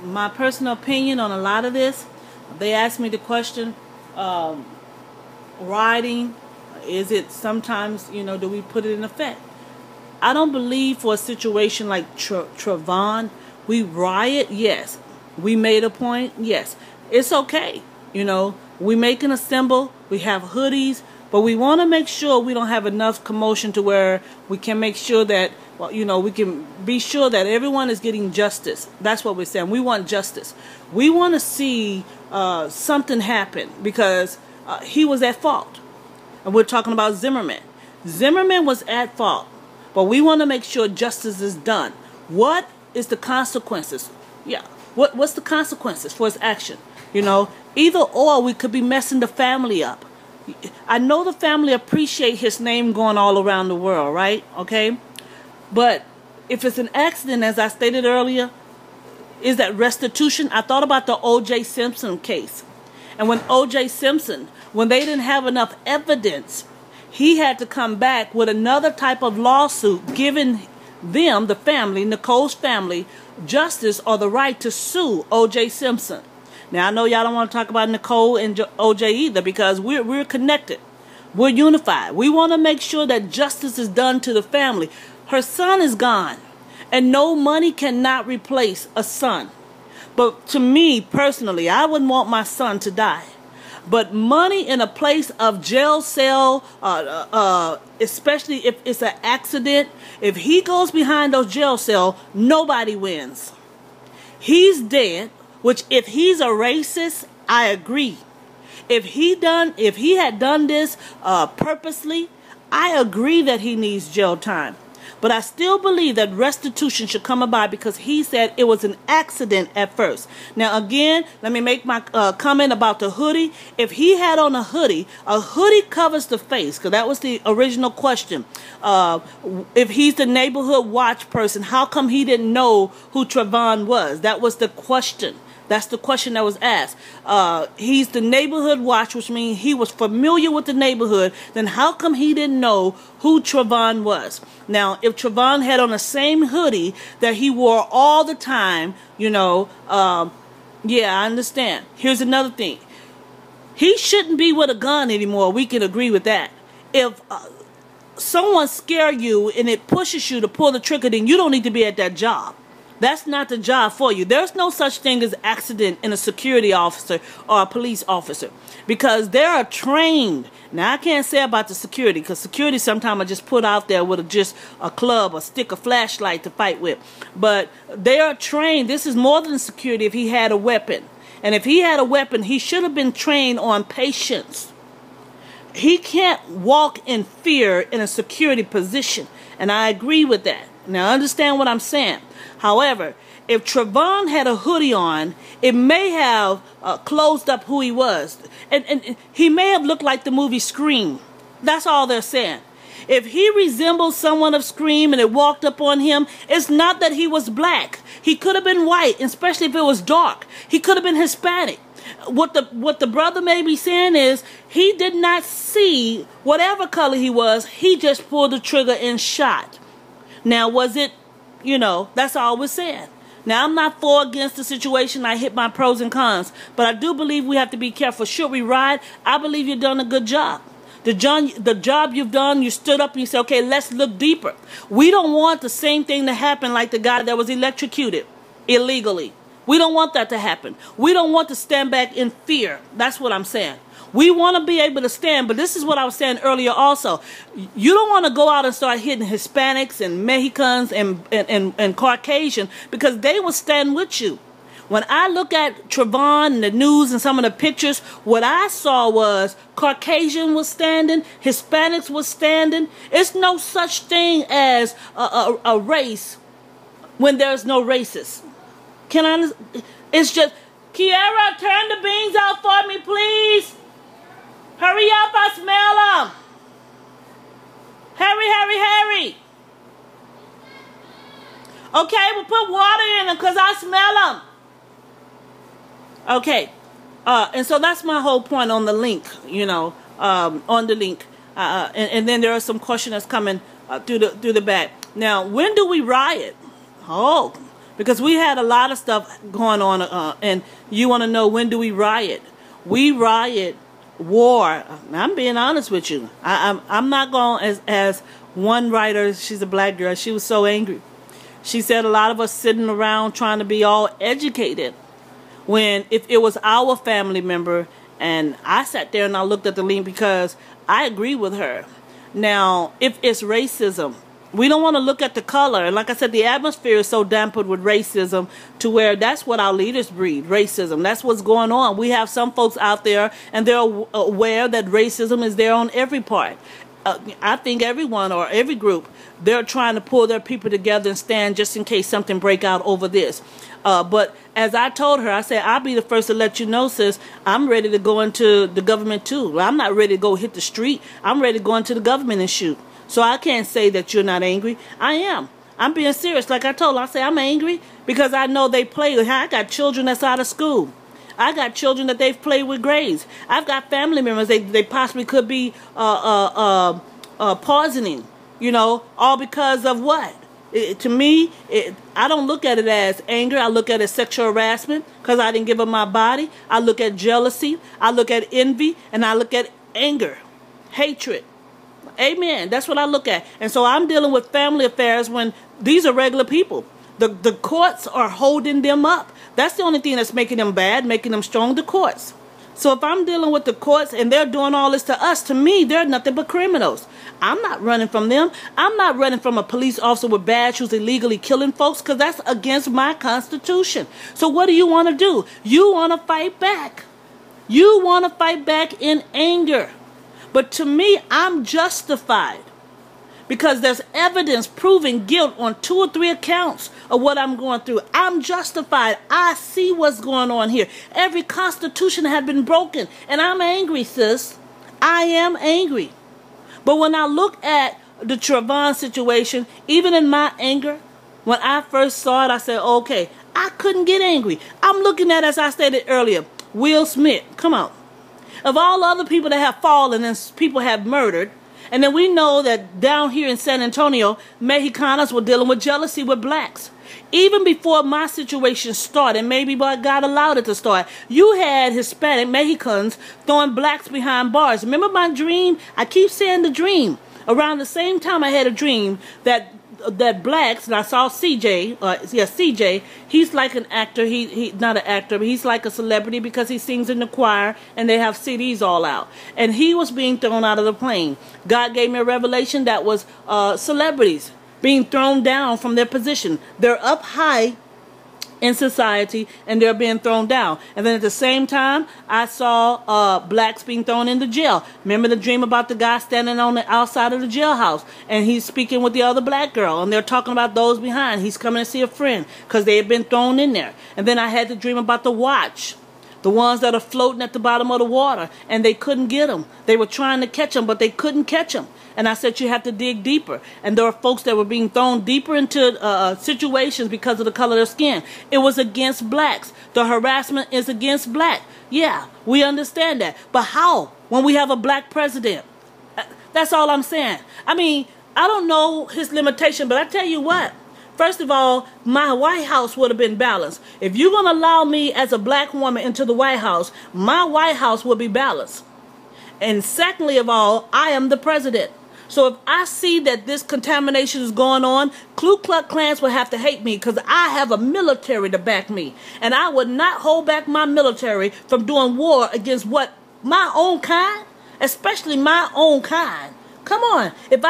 my personal opinion on a lot of this. They asked me the question, rioting, is it sometimes, do we put it in effect? I don't believe for a situation like TRAVONE, we riot, yes. We made a point, yes. It's okay, we making a symbol, we have hoodies, but we want to make sure we don't have enough commotion to where we can make sure that, we can be sure that everyone is getting justice. That's what we're saying. We want justice. We want to see something happen because he was at fault. And we're talking about Zimmerman. Zimmerman was at fault, but we want to make sure justice is done. What is the consequences? Yeah. What's the consequences for his action? Either or, we could be messing the family up. I know the family appreciate his name going all around the world, right? Okay? But if it's an accident, as I stated earlier, is that restitution? I thought about the O.J. Simpson case. And when O.J. Simpson, when they didn't have enough evidence, he had to come back with another type of lawsuit giving them, the family, Nicole's family, justice or the right to sue O.J. Simpson. Now, I know y'all don't want to talk about Nicole and O.J. either because we're connected. We're unified. We want to make sure that justice is done to the family. Her son is gone, and no money cannot replace a son. But to me, personally, I wouldn't want my son to die. But money in a place of jail cell, especially if it's an accident, if he goes behind those jail cell, nobody wins. He's dead. Which, if he's a racist, I agree. If he had done this purposely, I agree that he needs jail time. But I still believe that restitution should come about because he said it was an accident at first. Now, again, let me make my comment about the hoodie. If he had on a hoodie covers the face, because that was the original question. If he's the neighborhood watch person, how come he didn't know who TRAVONE was? That was the question. That's the question that was asked. He's the neighborhood watch, which means he was familiar with the neighborhood. Then how come he didn't know who TRAVONE was? Now, if TRAVONE had on the same hoodie that he wore all the time, yeah, I understand. Here's another thing. He shouldn't be with a gun anymore. We can agree with that. If someone scares you and it pushes you to pull the trigger, then you don't need to be at that job. That's not the job for you. There's no such thing as accident in a security officer or a police officer because they are trained. Now, I can't say about the security because security sometimes are just put out there with just a club, a stick, a flashlight to fight with. But they are trained. This is more than security if he had a weapon. And if he had a weapon, he should have been trained on patience. He can't walk in fear in a security position. And I agree with that. Now, understand what I'm saying. However, if TRAVONE had a hoodie on, it may have closed up who he was. And he may have looked like the movie Scream. That's all they're saying. If he resembled someone of Scream and it walked up on him, it's not that he was black. He could have been white, especially if it was dark. He could have been Hispanic. What the brother may be saying is he did not see whatever color he was. He just pulled the trigger and shot. Now, was it, that's all we're saying. Now, I'm not for or against the situation. I hit my pros and cons. But I do believe we have to be careful. Should we ride? I believe you've done a good job. The job you've done, you stood up and you said, okay, let's look deeper. We don't want the same thing to happen like the guy that was electrocuted illegally. We don't want that to happen. We don't want to stand back in fear. That's what I'm saying. We want to be able to stand, but this is what I was saying earlier also. You don't want to go out and start hitting Hispanics and Mexicans and Caucasian because they will stand with you. When I look at TRAVONE and the news and some of the pictures, what I saw was Caucasian was standing, Hispanics was standing. It's no such thing as a race when there's no racists. It's just, Kiara, turn the beans out for me, please. Hurry up, I smell them. Hurry, hurry, hurry. Okay, we'll put water in them because I smell them. Okay. And so that's my whole point on the link, on the link. And then there are some questions that's coming through the back. Now, when do we riot? Oh, because we had a lot of stuff going on, and you want to know, when do we riot? We riot war. I'm being honest with you. I'm not going, as one writer, she's a black girl, she was so angry. She said a lot of us sitting around trying to be all educated, when if it was our family member. And I sat there and I looked at the link, because I agree with her. Now, if it's racism, we don't want to look at the color. And like I said, the atmosphere is so dampened with racism to where that's what our leaders breed, racism. That's what's going on. We have some folks out there, and they're aware that racism is there on every part. I think everyone, or every group, they're trying to pull their people together and stand just in case something break out over this. But as I told her, I said, I'll be the first to let you know, sis, I'm ready to go into the government too. I'm not ready to go hit the street. I'm ready to go into the government and shoot. So I can't say that you're not angry. I am. I'm being serious. Like I told her, I say I'm angry because I know they play. I got children that's out of school. I got children that they've played with grades. I've got family members they possibly could be poisoning, you know, all because of what? To me, I don't look at it as anger. I look at it as sexual harassment because I didn't give up my body. I look at jealousy. I look at envy. And I look at anger, hatred. Amen. That's what I look at. And so I'm dealing with family affairs when these are regular people. The courts are holding them up. That's the only thing that's making them bad, making them strong, the courts. So if I'm dealing with the courts and they're doing all this to us, to me, they're nothing but criminals. I'm not running from them. I'm not running from a police officer with badge who's illegally killing folks, because that's against my Constitution. So what do you want to do? You want to fight back. You want to fight back in anger. But to me, I'm justified, because there's evidence proving guilt on 2 or 3 accounts of what I'm going through. I'm justified. I see what's going on here. Every constitution had been broken. And I'm angry, sis. I am angry. But when I look at the TRAVONE situation, even in my anger, when I first saw it, I said, okay, I couldn't get angry. I'm looking at, as I stated earlier, Will Smith. Come on. Of all other people that have fallen and people have murdered, and then we know that down here in San Antonio, Mexicanos were dealing with jealousy with blacks. Even before my situation started, maybe God allowed it to start, you had Hispanic Mexicans throwing blacks behind bars. Remember my dream? I keep saying the dream. Around the same time I had a dream that blacks, and I saw CJ, he's like an actor, he not an actor, but he's like a celebrity because he sings in the choir and they have CDs all out. And he was being thrown out of the plane. God gave me a revelation that was celebrities being thrown down from their position. They're up high in society and they're being thrown down. And then at the same time, I saw blacks being thrown into jail. Remember the dream about the guy standing on the outside of the jailhouse and he's speaking with the other black girl and they're talking about those behind. He's coming to see a friend because they had been thrown in there. And then I had the dream about the watch. The ones that are floating at the bottom of the water and they couldn't get them. They were trying to catch them, but they couldn't catch them. And I said you have to dig deeper. And there were folks that were being thrown deeper into situations because of the color of their skin. It was against blacks. The harassment is against black. Yeah, we understand that. But how? When we have a black president? That's all I'm saying. I mean, I don't know his limitation, but I tell you what. First of all, my White House would have been balanced. If you're going to allow me as a black woman into the White House, my White House will be balanced. And secondly of all, I am the president. So if I see that this contamination is going on, Ku Klux Klans will have to hate me because I have a military to back me. And I would not hold back my military from doing war against what? My own kind? Especially my own kind. Come on. If I